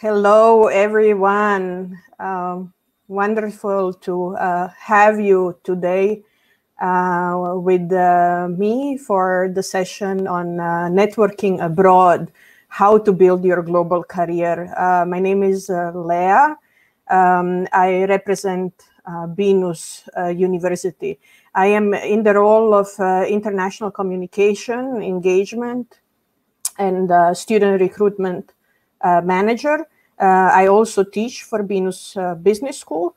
Hello, everyone. Wonderful to have you today with me for the session on networking abroad, how to build your global career. My name is Lea. I represent Binus University. I am in the role of international communication, engagement, and student recruitment manager. I also teach for Binus Business School.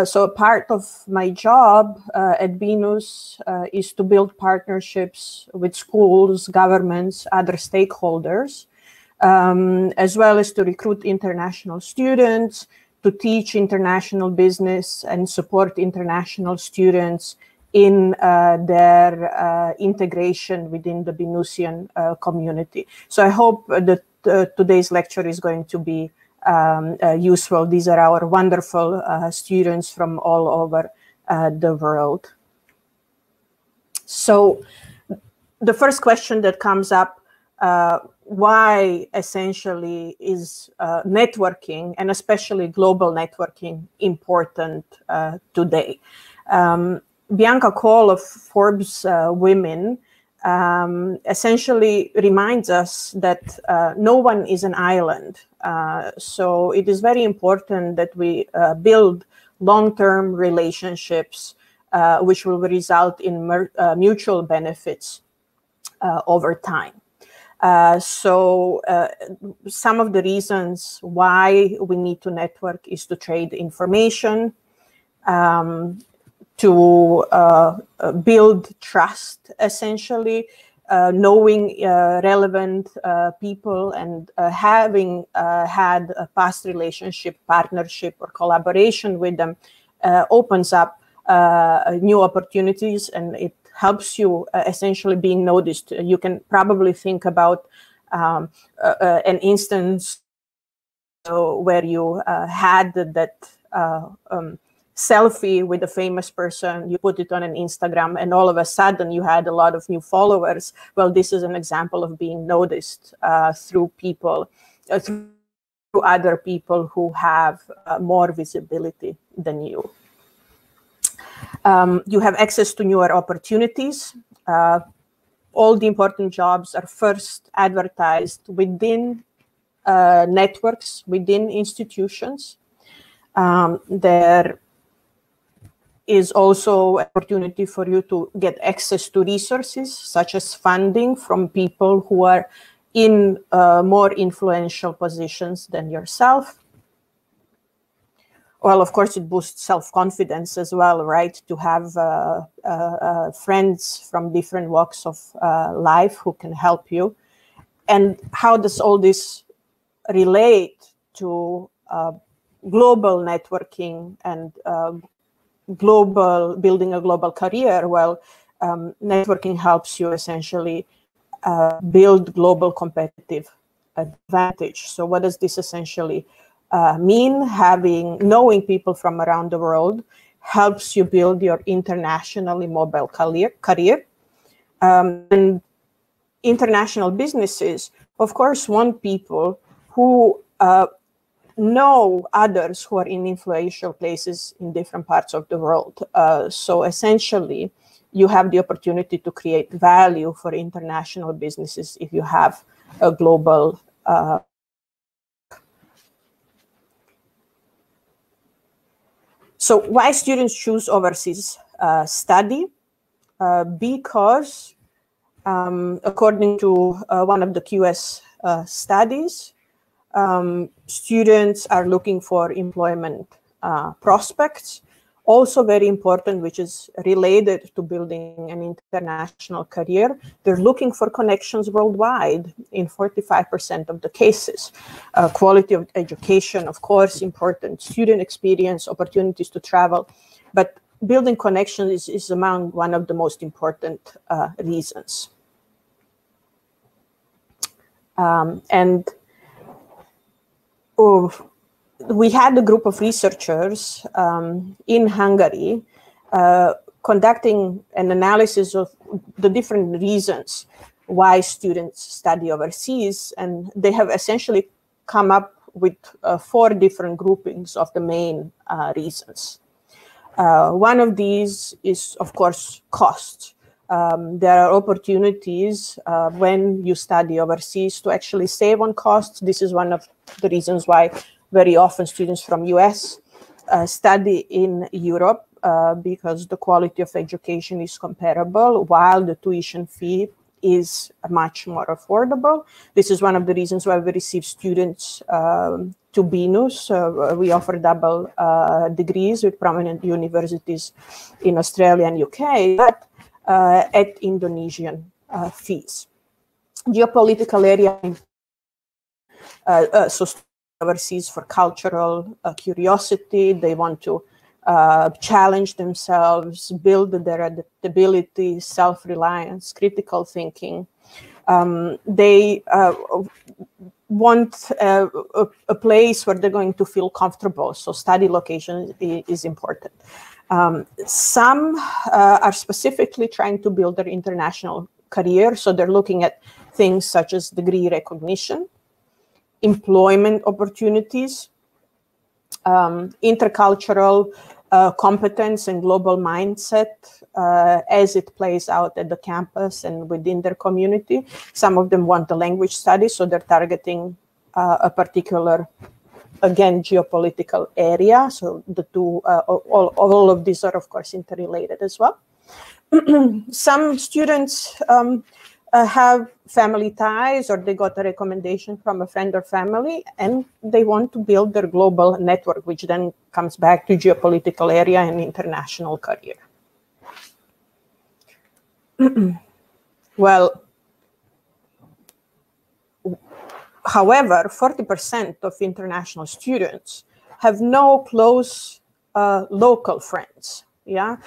So part of my job at Binus is to build partnerships with schools, governments, other stakeholders, as well as to recruit international students, to teach international business and support international students in their integration within the Binusian community. So I hope that today's lecture is going to be useful. These are our wonderful students from all over the world. So the first question that comes up, why essentially is networking, and especially global networking, important today? Bianca Cole of Forbes Women essentially reminds us that no one is an island. So it is very important that we build long-term relationships which will result in mutual benefits over time. So some of the reasons why we need to network is to trade information, to build trust, essentially, knowing relevant people and having had a past relationship, partnership, or collaboration with them opens up new opportunities, and it helps you essentially being noticed. You can probably think about an instance where you had that selfie with a famous person, you put it on an Instagram, and all of a sudden you had a lot of new followers. Well, this is an example of being noticed through people, through other people who have more visibility than you. You have access to newer opportunities. All the important jobs are first advertised within networks, within institutions. There is also opportunity for you to get access to resources, such as funding from people who are in more influential positions than yourself. Well, of course, it boosts self-confidence as well, right? To have friends from different walks of life who can help you. And how does all this relate to global networking and building a global career? Well, networking helps you essentially build global competitive advantage. So what does this essentially mean? Knowing people from around the world helps you build your internationally mobile career. And international businesses, of course, want people who know others who are in influential places in different parts of the world. So essentially, you have the opportunity to create value for international businesses if you have a global So why students choose overseas study? Because according to one of the QS studies, students are looking for employment prospects. Also very important, which is related to building an international career, they're looking for connections worldwide in 45% of the cases. Quality of education, of course, important. Student experience, opportunities to travel. But building connections is among one of the most important reasons. We had a group of researchers in Hungary conducting an analysis of the different reasons why students study overseas, and they have essentially come up with 4 different groupings of the main reasons. One of these is, of course, cost. There are opportunities when you study overseas to actually save on costs. This is one of the reasons why very often students from US study in Europe, because the quality of education is comparable, while the tuition fee is much more affordable. This is one of the reasons why we receive students to Binus. We offer double degrees with prominent universities in Australia and UK, but at Indonesian fees. Geopolitical area, so overseas for cultural curiosity. They want to challenge themselves, build their adaptability, self-reliance, critical thinking. They want a place where they're going to feel comfortable. So study location is important. Some are specifically trying to build their international career. So they're looking at things such as degree recognition, employment opportunities, intercultural competence and global mindset as it plays out at the campus and within their community. Some of them want the language studies, so they're targeting a particular, again, geopolitical area. So the two, all of these are, of course, interrelated as well. Some students have family ties, or they got a recommendation from a friend or family, and they want to build their global network, which then comes back to geopolitical area and international career. Well, however, 40% of international students have no close local friends. Yeah.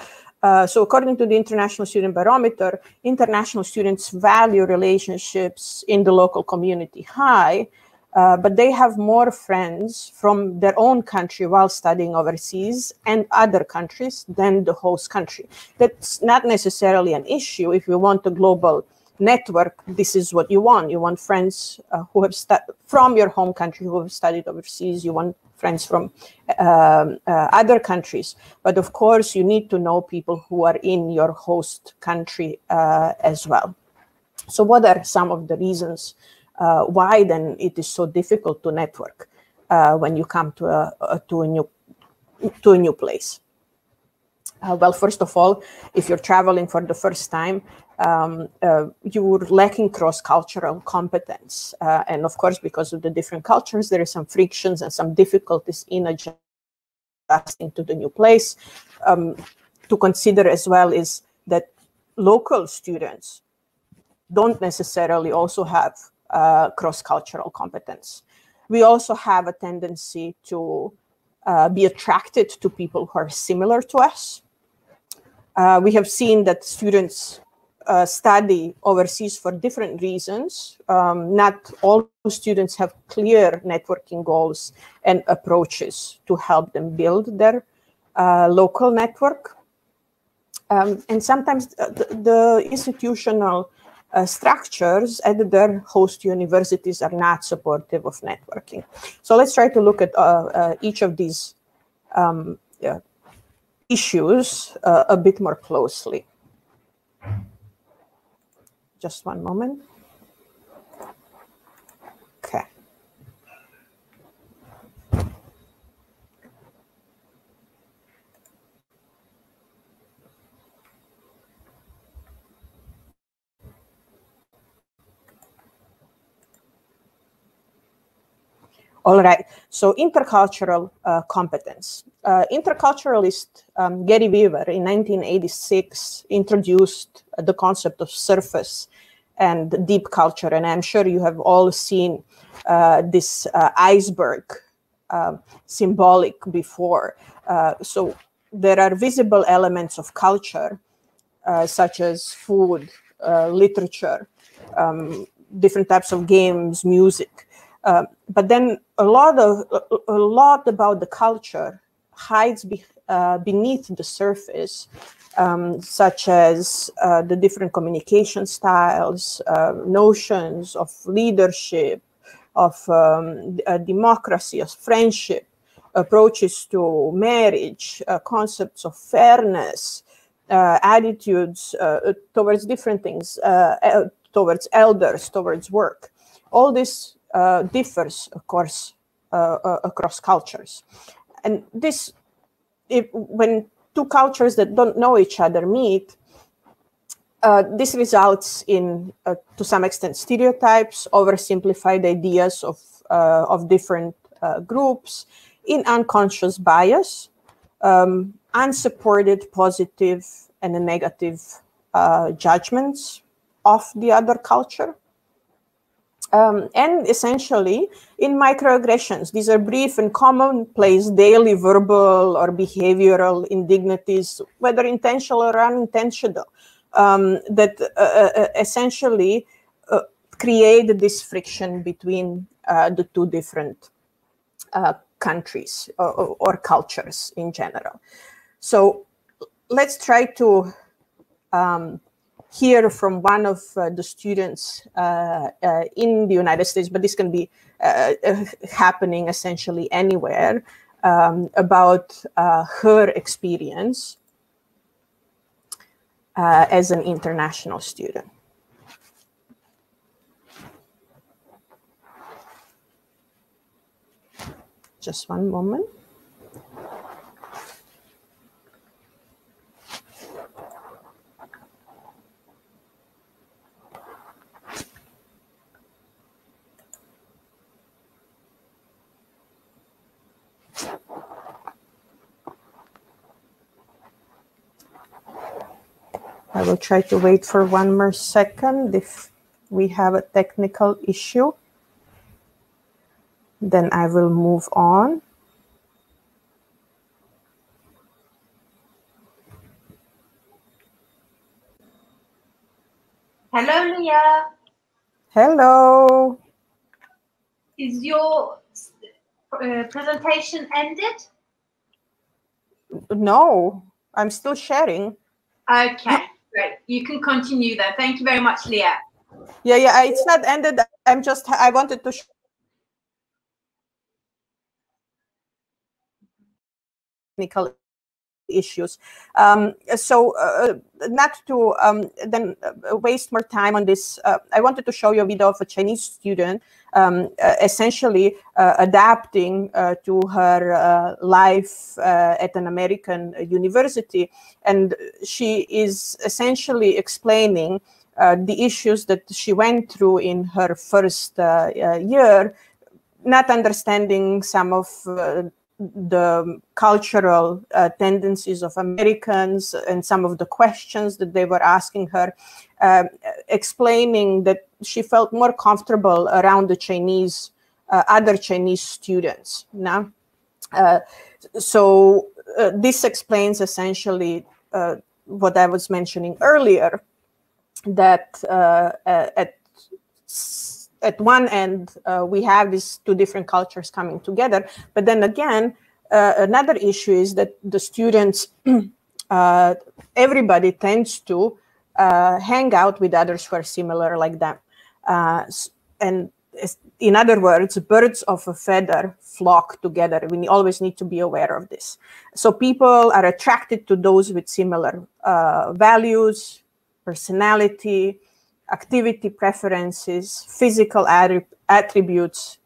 So according to the International Student Barometer, international students value relationships in the local community high, but they have more friends from their own country while studying overseas and other countries than the host country. That's not necessarily an issue. If you want a global network, this is what you want. You want friends who have from your home country who have studied overseas. You want friends from other countries. But of course, you need to know people who are in your host country as well. So what are some of the reasons why then it is so difficult to network when you come to a new place? Well, first of all, if you're traveling for the first time, you're lacking cross-cultural competence. And of course, because of the different cultures, there are some frictions and some difficulties in adjusting to the new place. To consider as well is that local students don't necessarily also have cross-cultural competence. We also have a tendency to be attracted to people who are similar to us. We have seen that students study overseas for different reasons. Not all students have clear networking goals and approaches to help them build their local network. And sometimes the institutional structures at their host universities are not supportive of networking. So let's try to look at each of these issues a bit more closely. Just one moment. Okay. All right, so intercultural competence. Interculturalist Gary Weaver in 1986 introduced the concept of surface and deep culture, and I'm sure you have all seen this iceberg symbolic before. So there are visible elements of culture, such as food, literature, different types of games, music. But then a lot about the culture hides beneath the surface, such as the different communication styles, notions of leadership, of democracy, of friendship, approaches to marriage, concepts of fairness, attitudes towards different things, towards elders, towards work. All this differs, of course, across cultures. And this, when two cultures that don't know each other meet, this results in, to some extent, stereotypes, oversimplified ideas of different groups, in unconscious bias, unsupported positive and negative judgments of the other culture. And essentially, in microaggressions, these are brief and commonplace daily verbal or behavioral indignities, whether intentional or unintentional, that essentially create this friction between the two different countries or cultures in general. So let's try to hear from one of the students in the United States, but this can be happening essentially anywhere, about her experience as an international student. Just one moment. I will try to wait for one more second. If we have a technical issue, then I will move on. Hello, Lea. Hello. Is your presentation ended? No, I'm still sharing. Okay, great. You can continue then. Thank you very much, Lea. Yeah, it's not ended. I wanted to technical issues. So not to then waste more time on this, I wanted to show you a video of a Chinese student essentially adapting to her life at an American university. And she is essentially explaining the issues that she went through in her first year, not understanding some of the cultural tendencies of Americans and some of the questions that they were asking her, explaining that she felt more comfortable around the Chinese, other Chinese students. Now, so this explains essentially what I was mentioning earlier, that at one end, we have these two different cultures coming together. But then again, another issue is that the students, everybody tends to hang out with others who are similar like them. And in other words, birds of a feather flock together. We always need to be aware of this. So people are attracted to those with similar values, personality, activity preferences, physical attributes,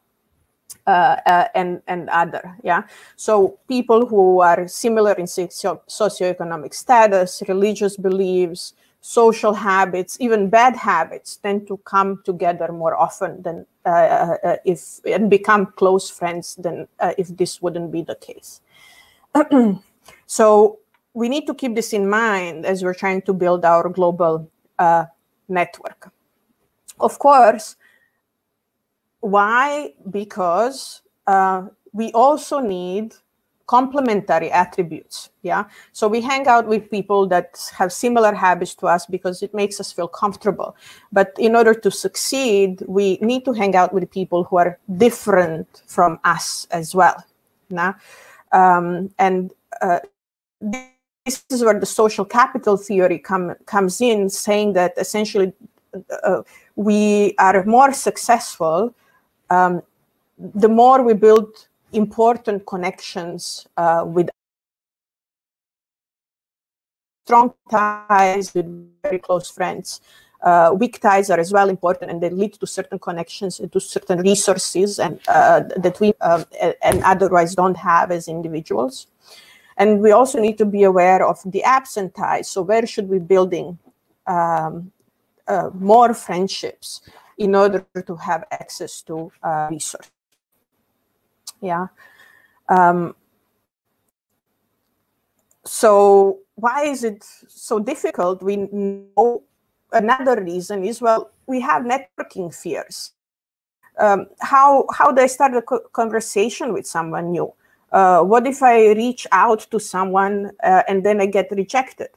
and other. Yeah. So people who are similar in socioeconomic status, religious beliefs, social habits, even bad habits tend to come together more often than and become close friends than if this wouldn't be the case. So we need to keep this in mind as we're trying to build our global network. Of course, why? Because we also need complementary attributes. Yeah. So we hang out with people that have similar habits to us because it makes us feel comfortable. But in order to succeed, we need to hang out with people who are different from us as well. Nah? And this is where the social capital theory comes in, saying that essentially we are more successful the more we build important connections with strong ties with very close friends. Weak ties are as well important, and they lead to certain connections and to certain resources and that we and otherwise don't have as individuals. And we also need to be aware of the absent ties. So where should we be building more friendships in order to have access to resources? Yeah. So why is it so difficult? We know another reason is, well, we have networking fears. How do I start a conversation with someone new? What if I reach out to someone and then I get rejected?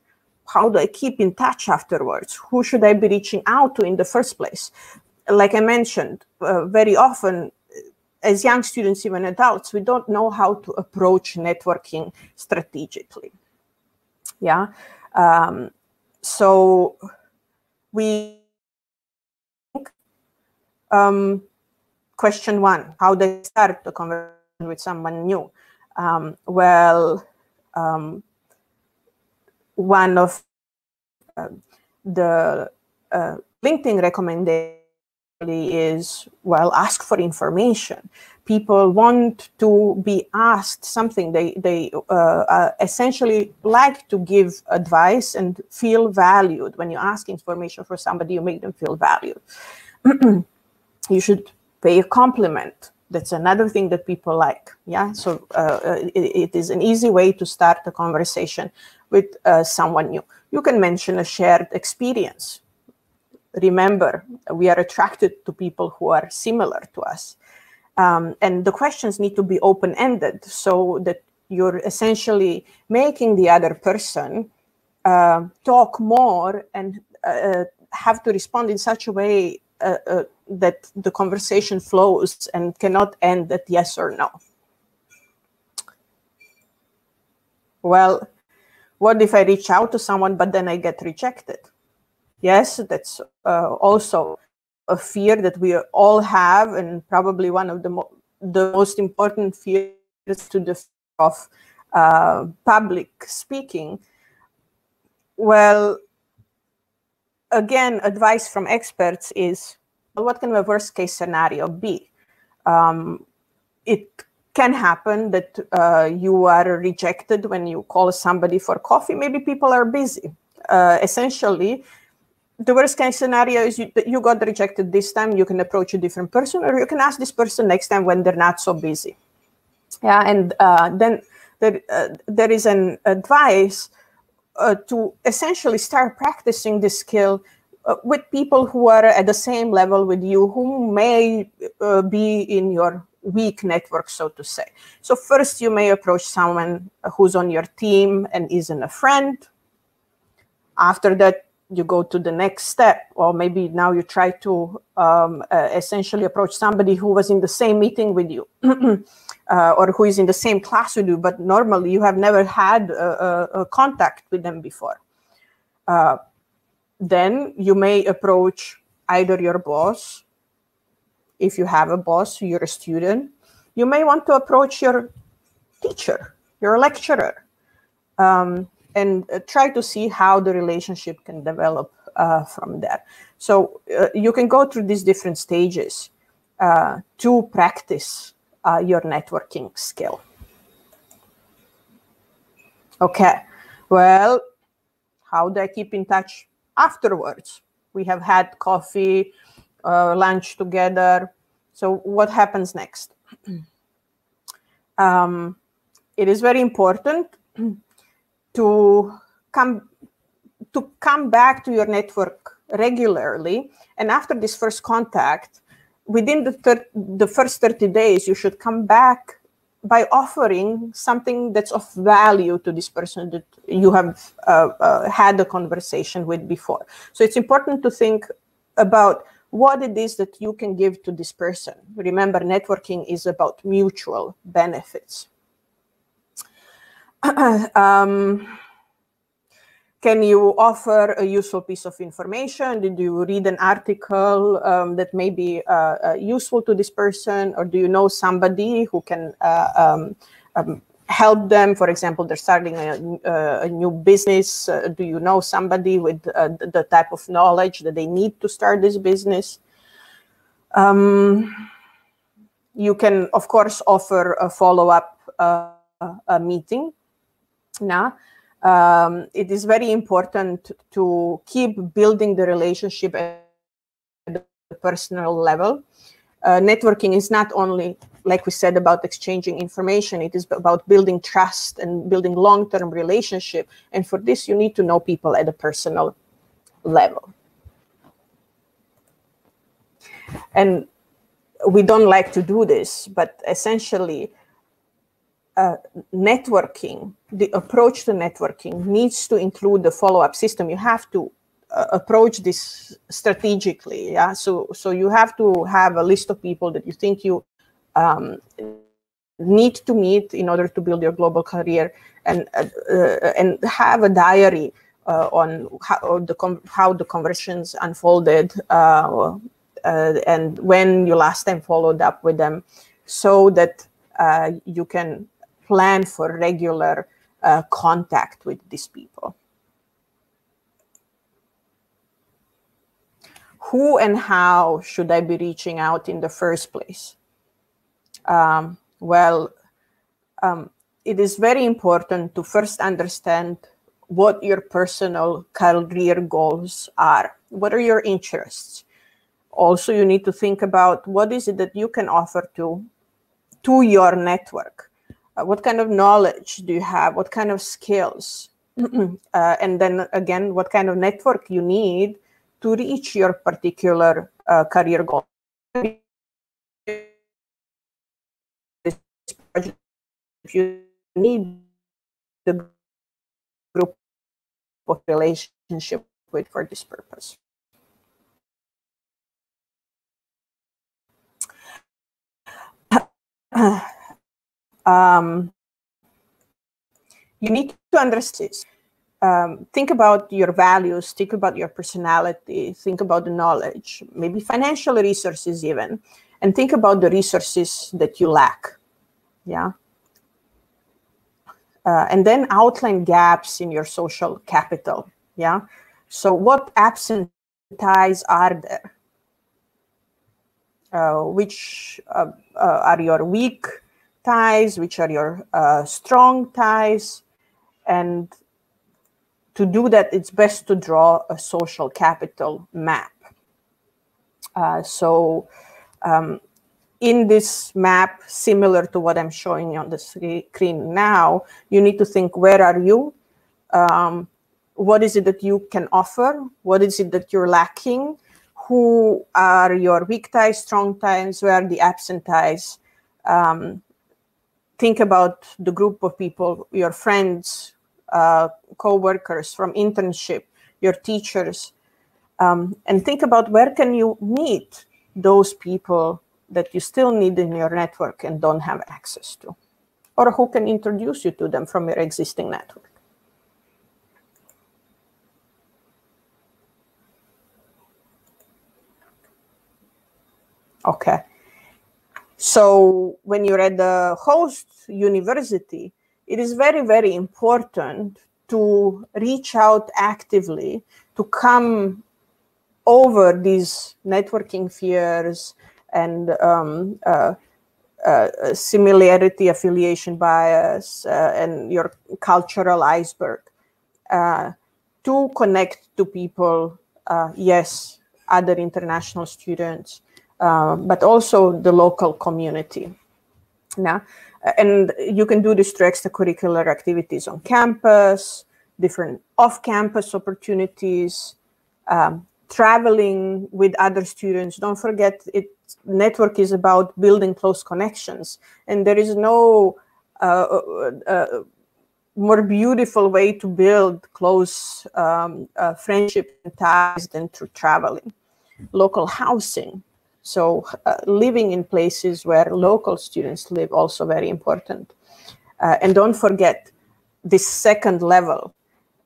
How do I keep in touch afterwards? Who should I be reaching out to in the first place? Like I mentioned, very often, as young students, even adults, we don't know how to approach networking strategically. Yeah. So we question one, how do I start the conversation with someone new? One of the LinkedIn recommendation is, well, ask for information. People want to be asked something. They essentially like to give advice and feel valued. When you ask information for somebody, you make them feel valued. You should pay a compliment. That's another thing that people like. Yeah, so it is an easy way to start a conversation with someone new. You can mention a shared experience. Remember, we are attracted to people who are similar to us. And the questions need to be open-ended so that you're essentially making the other person talk more and have to respond in such a way that the conversation flows and cannot end at yes or no. Well, what if I reach out to someone, but then I get rejected? Yes, that's also a fear that we all have, and probably one of the most important fears to the fear of public speaking. Well, again, advice from experts is, well, what can the worst case scenario be? It can happen that you are rejected when you call somebody for coffee. Maybe people are busy. Essentially, the worst case scenario is you got rejected this time. You can approach a different person, or you can ask this person next time when they're not so busy. Yeah, and then there is an advice to essentially start practicing this skill with people who are at the same level with you, who may be in your weak network, so to say. So first, you may approach someone who's on your team and isn't a friend. After that, you go to the next step, or maybe now you try to essentially approach somebody who was in the same meeting with you, or who is in the same class with you, but normally you have never had a contact with them before. Then you may approach either your boss. If you have a boss, you're a student. You may want to approach your teacher, your lecturer, and try to see how the relationship can develop from there. So you can go through these different stages to practice your networking skill. Okay, well, how do I keep in touch afterwards? We have had coffee, lunch together. So what happens next? It is very important to come back to your network regularly. And after this first contact, within the first 30 days, you should come back by offering something that's of value to this person that you have had a conversation with before. So it's important to think about what it is that you can give to this person. Remember, networking is about mutual benefits. Can you offer a useful piece of information? Did you read an article that may be useful to this person? Or do you know somebody who can help them? For example, they're starting a new business. Do you know somebody with the type of knowledge that they need to start this business? You can, of course, offer a follow-up meeting. Now, it is very important to keep building the relationship at the personal level. Networking is not only, like we said, about exchanging information. It is about building trust and building long-term relationship. And for this, you need to know people at a personal level. And we don't like to do this, but essentially, networking, the approach to networking needs to include the follow-up system. You have to approach this strategically. Yeah, so you have to have a list of people that you think you need to meet in order to build your global career, and have a diary on how the conversations unfolded and when you last time followed up with them, so that you can plan for regular contact with these people. Who and how should I be reaching out in the first place? It is very important to first understand what your personal career goals are. What are your interests? Also, you need to think about what is it that you can offer to your network. What kind of knowledge do you have? What kind of skills? And then again, what kind of network you need to reach your particular career goal. If you need the group of relationship with for this purpose. You need to understand this. Think about your values, think about your personality, think about the knowledge, maybe financial resources even, and think about the resources that you lack. Yeah. And then outline gaps in your social capital. Yeah. So what absent ties are there? Which are your weak ties? Which are your strong ties? And to do that, it's best to draw a social capital map. In this map, similar to what I'm showing you on the screen now, you need to think, where are you? What is it that you can offer? What is it that you're lacking? Who are your weak ties, strong ties? Where are the absent ties? Think about the group of people, your friends, co-workers from internship, your teachers, and think about where can you meet those people that you still need in your network and don't have access to, or who can introduce you to them from your existing network. Okay. So when you're at the host university, it is very, very important to reach out actively, to come over these networking fears and similarity affiliation bias and your cultural iceberg, to connect to people, yes, other international students, but also the local community. Now, and you can do this through extracurricular activities on campus, different off-campus opportunities, traveling with other students. Don't forget, network is about building close connections, and there is no more beautiful way to build close friendship and ties than through traveling. Local housing. So living in places where local students live, also very important. And don't forget this second level.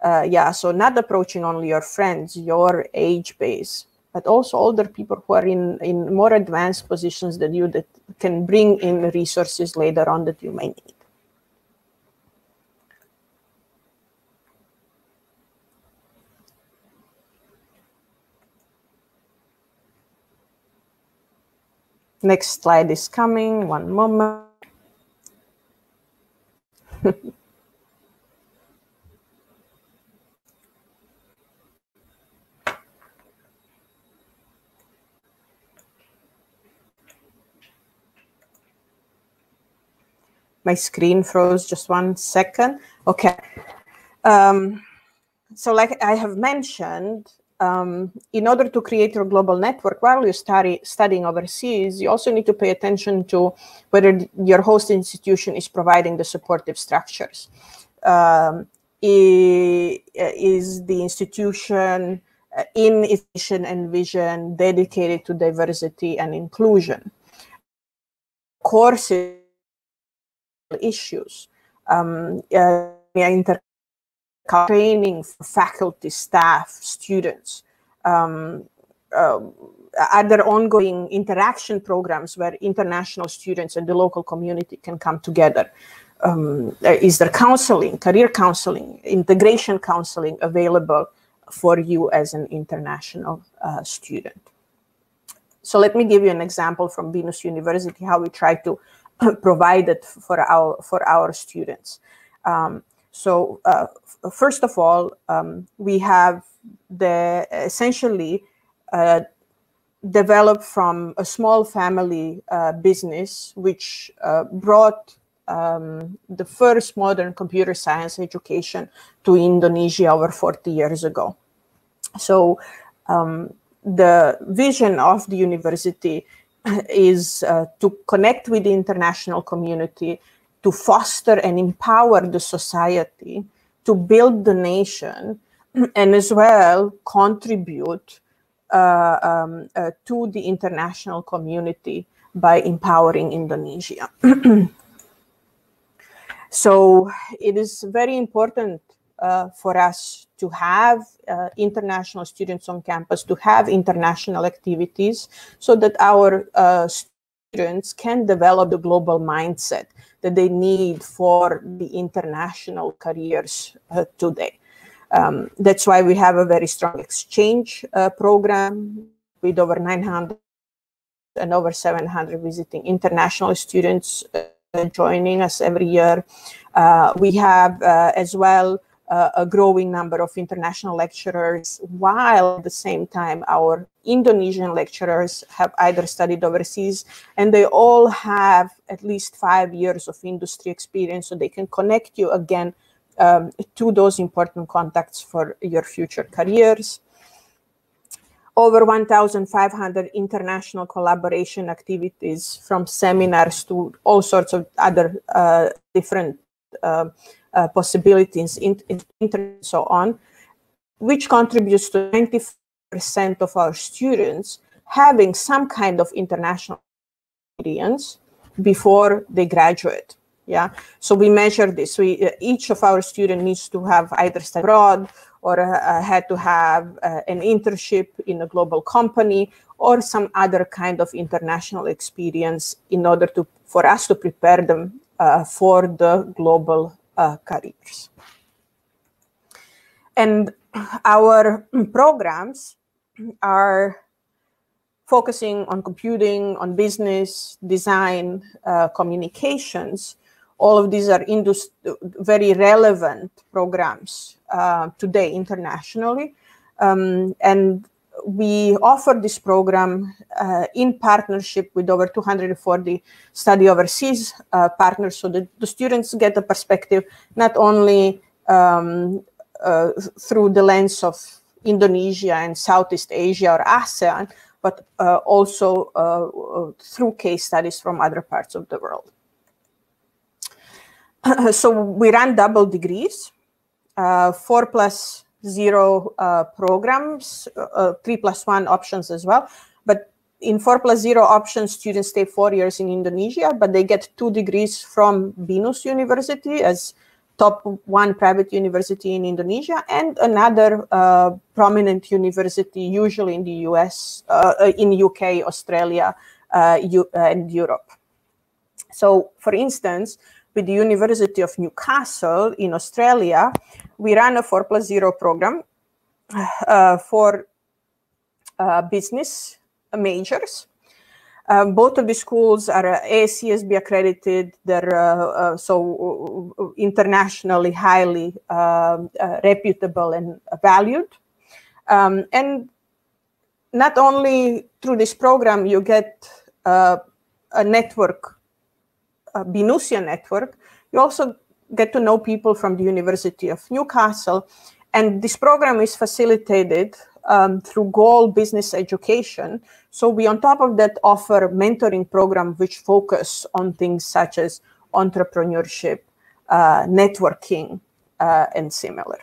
so not approaching only your friends, your age base, but also older people who are in more advanced positions than you that can bring in resources later on that you may need. Next slide is coming, one moment. My screen froze, just 1 second. Okay. So like I have mentioned, in order to create your global network while you're studying overseas, you also need to pay attention to whether your host institution is providing the supportive structures. Is the institution in its mission and vision dedicated to diversity and inclusion? Courses, issues, training for faculty, staff, students. Are there ongoing interaction programs where international students and the local community can come together? Is there counseling, career counseling, integration counseling available for you as an international student? So let me give you an example from Binus University, how we try to provide it for our students. First of all, we have essentially developed from a small family business, which brought the first modern computer science education to Indonesia over 40 years ago. So the vision of the university is to connect with the international community, to foster and empower the society, to build the nation, and as well contribute to the international community by empowering Indonesia. So it is very important for us to have international students on campus, to have international activities, so that our students can develop the global mindset that they need for the international careers today. That's why we have a very strong exchange program with over 900 and over 700 visiting international students joining us every year. We have as well a growing number of international lecturers, while at the same time our Indonesian lecturers have either studied overseas and they all have at least 5 years of industry experience, so they can connect you again to those important contacts for your future careers. Over 1,500 international collaboration activities, from seminars to all sorts of other different possibilities, and so on, which contributes to 90% of our students having some kind of international experience before they graduate. Yeah, so we measure this. Each of our students needs to have either studied abroad or had to have an internship in a global company or some other kind of international experience in order for us to prepare them for the global careers. And our programs are focusing on computing, on business, design, communications. All of these are very relevant programs today internationally. And we offer this program in partnership with over 240 study overseas partners, so that the students get a perspective not only through the lens of Indonesia and Southeast Asia or ASEAN, but also through case studies from other parts of the world. So we run double degrees, 4+0 programs, 3+1 options as well. But in 4+0 options, students stay 4 years in Indonesia, but they get 2 degrees from Binus University as top one private university in Indonesia, and another prominent university, usually in the US, in UK, Australia, and Europe. So, for instance, with the University of Newcastle in Australia, we run a 4+0 program for business majors. Both of the schools are ASCSB accredited. They're so internationally highly reputable and valued. And not only through this program, you get a network, a Binusian network, you also get to know people from the University of Newcastle. And this program is facilitated through Goal Business Education. So we, on top of that, offer mentoring program which focus on things such as entrepreneurship, networking, and similar.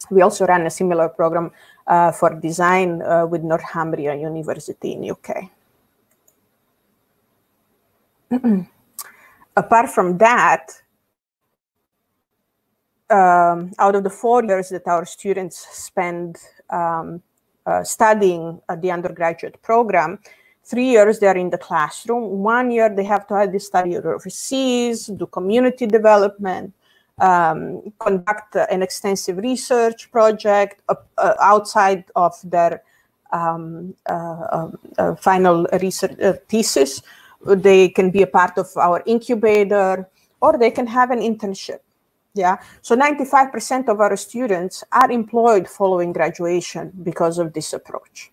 We also run a similar program for design with Northumbria University in UK. Apart from that, out of the 4 years that our students spend studying the undergraduate program, 3 years they're in the classroom. 1 year they have to either study overseas, do community development, conduct an extensive research project outside of their final research thesis. They can be a part of our incubator, or they can have an internship. Yeah, so 95% of our students are employed following graduation because of this approach.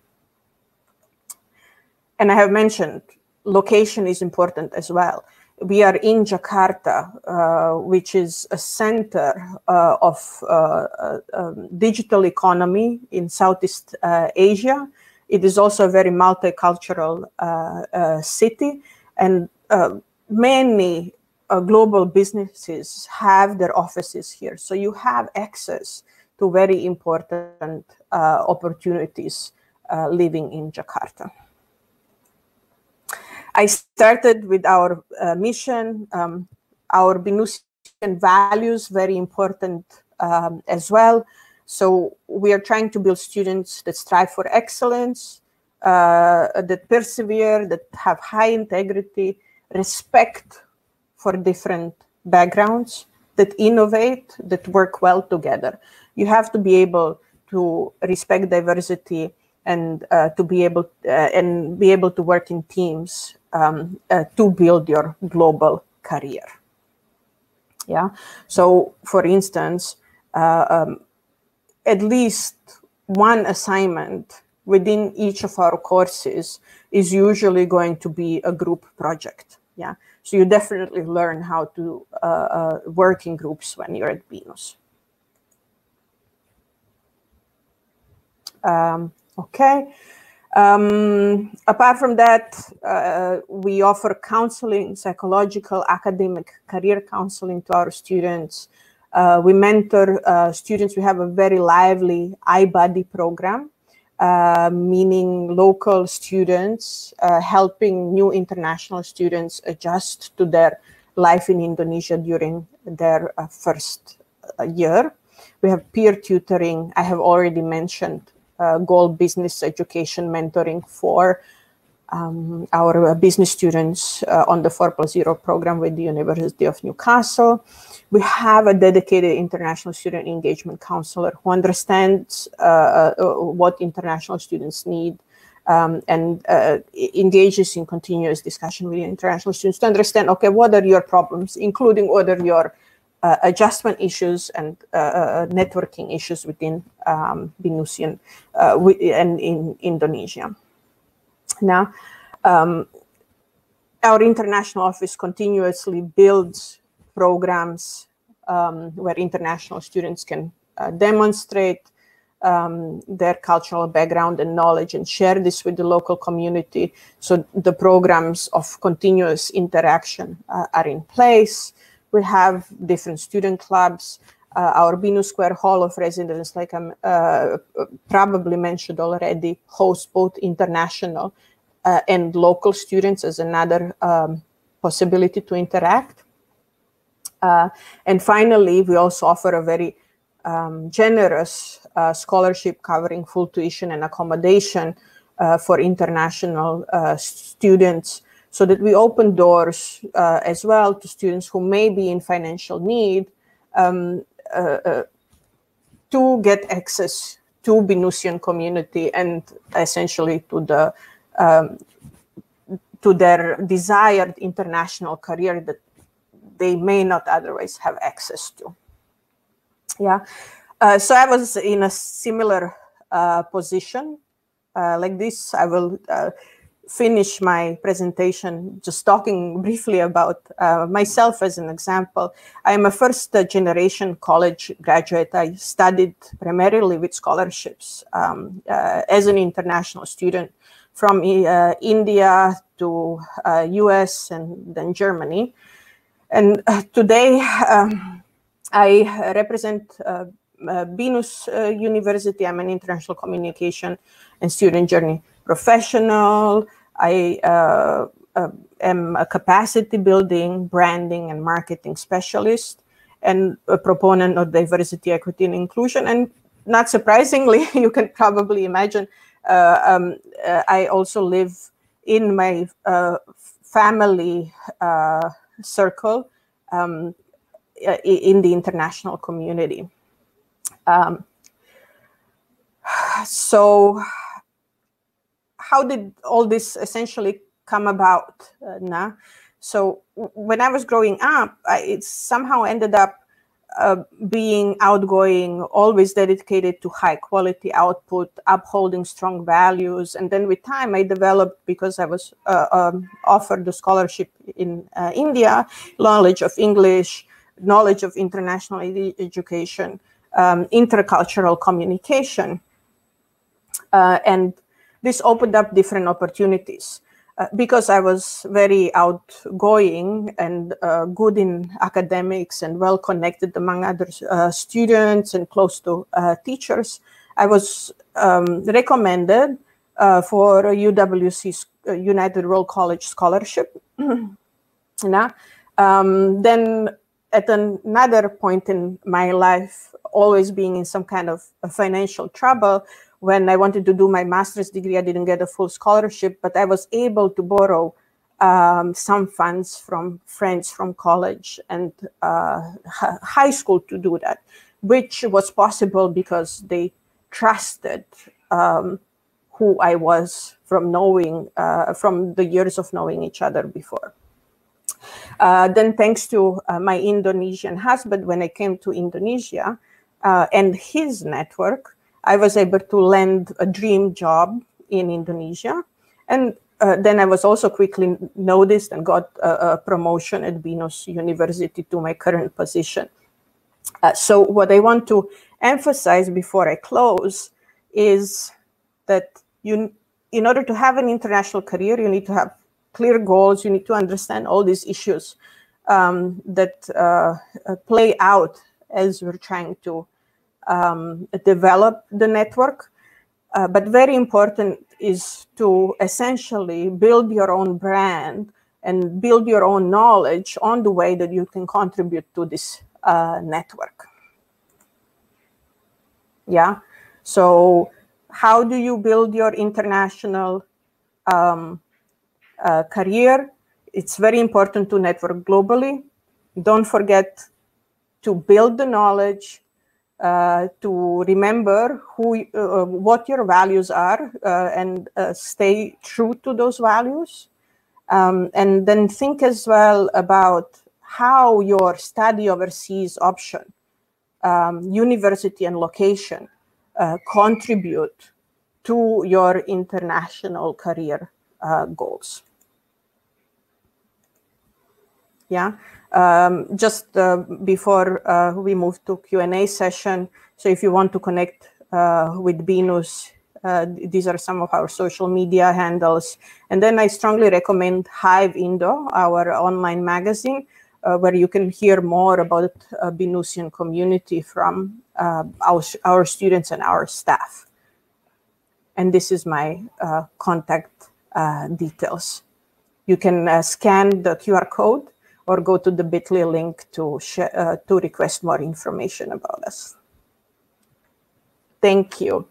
And I have mentioned location is important as well. We are in Jakarta, which is a center of digital economy in Southeast Asia. It is also a very multicultural city, and many global businesses have their offices here. So you have access to very important opportunities living in Jakarta. I started with our mission, our Binusian values, very important as well. So we are trying to build students that strive for excellence, that persevere, that have high integrity, respect for different backgrounds, that innovate, that work well together. You have to be able to respect diversity and to be able to work in teams to build your global career. Yeah. So, for instance, at least one assignment within each of our courses is usually going to be a group project. Yeah. So you definitely learn how to work in groups when you're at Binus. Okay. Apart from that, we offer counseling, psychological, academic, career counseling to our students. We mentor students. We have a very lively iBuddy program, meaning local students helping new international students adjust to their life in Indonesia during their first year. We have peer tutoring. I have already mentioned Goal Business Education mentoring for our business students on the 4+0 program with the University of Newcastle. We have a dedicated international student engagement counselor who understands what international students need and engages in continuous discussion with international students to understand, okay, what are your problems, including what are your adjustment issues and networking issues within Binusian and in Indonesia. Now, our international office continuously builds programs where international students can demonstrate their cultural background and knowledge and share this with the local community. So the programs of continuous interaction are in place. We have different student clubs. Our Binus Square Hall of Residence, like I probably mentioned already, hosts both international and local students as another possibility to interact. And finally, we also offer a very generous scholarship covering full tuition and accommodation for international students, so that we open doors as well to students who may be in financial need to get access to Binusian community and essentially to their desired international career that they may not otherwise have access to. Yeah, so I was in a similar position like this. I will finish my presentation just talking briefly about myself as an example. I am a first-generation college graduate. I studied primarily with scholarships as an international student from India to US and then Germany. And today I represent Binus University. I'm an international communication and student journey professional. I am a capacity building, branding, and marketing specialist, and a proponent of diversity, equity, and inclusion. And not surprisingly, you can probably imagine, I also live in my family circle in the international community. So how did all this essentially come about? So when I was growing up, it somehow ended up being outgoing, always dedicated to high quality output, upholding strong values. And then with time, I developed, because I was offered the scholarship in India, knowledge of English, knowledge of international education, intercultural communication. And this opened up different opportunities. Because I was very outgoing and good in academics and well connected among other students and close to teachers, I was recommended for a UWC United World College Scholarship. Then at another point in my life, always being in some kind of financial trouble, when I wanted to do my master's degree, I didn't get a full scholarship, but I was able to borrow some funds from friends from college and high school to do that, which was possible because they trusted who I was from knowing, from the years of knowing each other before. Then thanks to my Indonesian husband, when I came to Indonesia and his network, I was able to land a dream job in Indonesia. And then I was also quickly noticed and got a promotion at Binus University to my current position. So what I want to emphasize before I close is that in order to have an international career, you need to have clear goals. You need to understand all these issues that play out as we're trying to develop the network. But very important is to essentially build your own brand and build your own knowledge on the way that you can contribute to this network. Yeah. So how do you build your international career? It's very important to network globally. Don't forget to build the knowledge, to remember what your values are, and stay true to those values. And then think as well about how your study overseas option, university and location, contribute to your international career goals. Yeah. Just before we move to Q&A session, so if you want to connect with Binus, these are some of our social media handles. And then I strongly recommend Hive Indo, our online magazine, where you can hear more about Binusian community from our students and our staff. And this is my contact details. You can scan the QR code or go to the bit.ly link to request more information about us. Thank you.